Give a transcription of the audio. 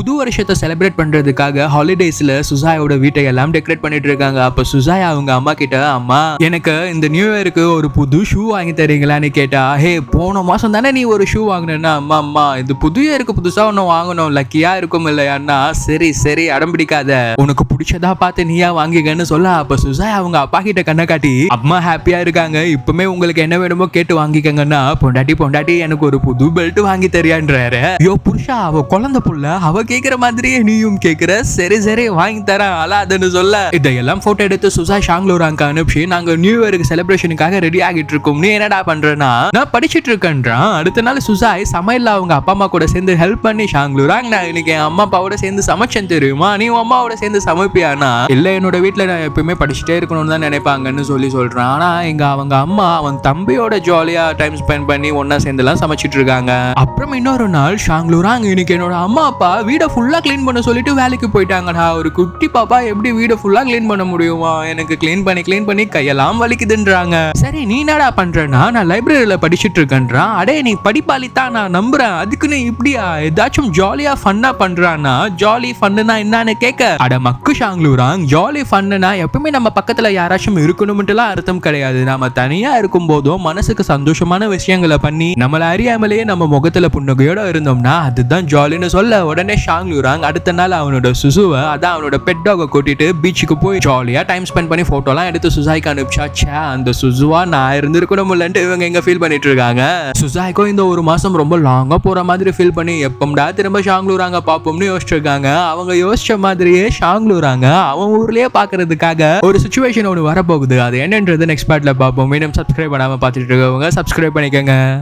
புது வருஷத்தை செலிப்ரேட் பண்றதுக்காக ஹாலிடேஸ்ல சுசாயோட வீட்டை எல்லாம் டெக்கரேட் பண்ணிட்டு இருக்காங்க. அப்ப சுசாயா அவங்க அம்மா கிட்ட, அம்மா எனக்கு இந்த நியூ இயருக்கு ஒரு புது ஷூ வாங்கி தரீங்களான்னு கேட்டா, ஹே போன மாசம் தானே நீ ஒரு ஷூ வாங்கினா, அம்மா அம்மா இது புது இயருக்கு புதுசா ஒன்னு வாங்கணும், லக்கியா இருக்கும் இல்லையான்னா, சரி சரி அடம் பிடிக்காத, உனக்கு பிடிச்சதா பார்த்து நீயா வாங்கிக்கன்னு சொல்ல, அப்ப சுசாயா அவங்க அப்பா கிட்ட கண்ணை காட்டி, அம்மா ஹாப்பியா இருக்காங்க, இப்பவுமே உங்களுக்கு என்ன வேணுமோ கேட்டு வாங்கிக்கங்கன்னா, பொண்டாட்டி எனக்கு ஒரு புது பெல்ட் வாங்கி தரியான்றாரு. யோ புருஷா, அவ குழந்தை புள்ள, அவ கேக்குற மாதிரியே நீயும் கேக்குற, சரி சரி வாங்கி தரேன் அலாதுன்னு சொல்ல, இதையெல்லாம் போட்டோ எடுத்து சுசா ஷாங்லூராங்க அனுப்பிச்சு, நாங்க நியூ இயருக்கு செலிப்ரேஷனுக்காக ரெடி ஆகிட்டு இருக்கோம், நீ என்னடா பண்றேன்னா, நான் படிச்சிட்டு இருக்கேன்றான். அடுத்த நாள் சுசாய் சமையல்ல அவங்க அப்பா அம்மா கூட சேர்ந்து ஹெல்ப் பண்ணி, ஷாங்லூராங்க நான் இன்னைக்கு என் அம்மா அப்பாவோட சேர்ந்து சமைச்சேன் தெரியுமா, நீ அம்மாவோட சேர்ந்து சமைப்பியானா, இல்ல என்னோட வீட்டுல நான் எப்பவுமே படிச்சுட்டே இருக்கணும்னு தான் நினைப்பாங்கன்னு சொல்றான். ஆனா அவங்க அம்மா அவன் தம்பியோட ஜாலியா டைம் ஸ்பெண்ட் பண்ணி ஒன்னா சேர்ந்துலாம் சமைச்சிட்டு இருக்காங்க. அப்புறம் இன்னொரு நாள் ஷாங்லூராங்க, இன்னைக்கு என்னோட அம்மா அப்பா வீடை ஃபுல்லா கிளீன் பண்ண சொல்லிட்டு வேலைக்கு போயிட்டாங்கடா, ஒரு குட்டி பாப்பா எப்படி வீடை ஃபுல்லா கிளீன் பண்ண முடியுமா, எனக்கு கிளீன் பண்ணி கையெல்லாம் வலிக்குதுன்றாங்க. சரி நீ என்னடா பண்றேன்னா, நான் லைப்ரரியில படிச்சுட்டு இருக்கேன்றான். அடே நீ படிப்பாளித்தான் நான் நம்புறேன், அதுக்குன்னு இப்படியா ஏதாச்சும் ஜாலியா ஃபன்னா பண்றான்னா, ஜாலி ஃபன்னுனா என்னன்னு கேட்க, அட மக்கு ஷாங்லூராங், ஜாலி ஃபன்னுனா எப்பவுமே நம்ம பக்கத்துல யாராச்சும் இருக்கணும்ட்டுலாம் அர்த்தம் கிடையாது, நாம தனியா இருக்கும் போதும் மனசுக்கு சந்தோஷமான விஷயங்களை பண்ணி நம்மள அறியாமலேயே நம்ம முகத்துல புன்னகையோட இருந்தோம்னா அதுதான் ஜாலின்னு சொல்ல, உடனே ஷாங்லூராங் அடுத்த நாள் அவனோட சுசுவை, அதான் அவனோட பெட் டாக கூட்டிட்டு பீச்சுக்கு போய் ஜாலியா டைம் ஸ்பெண்ட் பண்ணி போட்டோலாம் எடுத்து சுசாய்க்கு அனுப்பிச்சா. அந்த சுசுவா நான் இருந்திருக்கணும்லன்ட்டு இவங்க எங்க ஃபீல் பண்ணிட்டு இருக்காங்க. சுசாய்க்கும் இந்த ஒரு மாசம் ரொம்ப லாங்கா போற மாதிரி ஃபீல் பண்ணி எப்பம்டா திரும்ப ஷாங்லூராங்க பாப்போம்னு யோசிச்சிருக்காங்க. அவங்க யோசிச்ச மாதிரியே ஷாங்லூராங்க அவன் ஊர்லயே பாக்குறதுக்காக ஒரு சிச்சுவேஷன் ஒன்று வரப்போகுது. அது என்னன்றது நெக்ஸ்ட் பார்ட்ல பார்ப்போம். மீண்டும் சப்ஸ்கிரைப் பண்ணாம பார்த்துட்டு இருக்கவங்க சப்ஸ்கிரைப் பண்ணிக்கோங்க.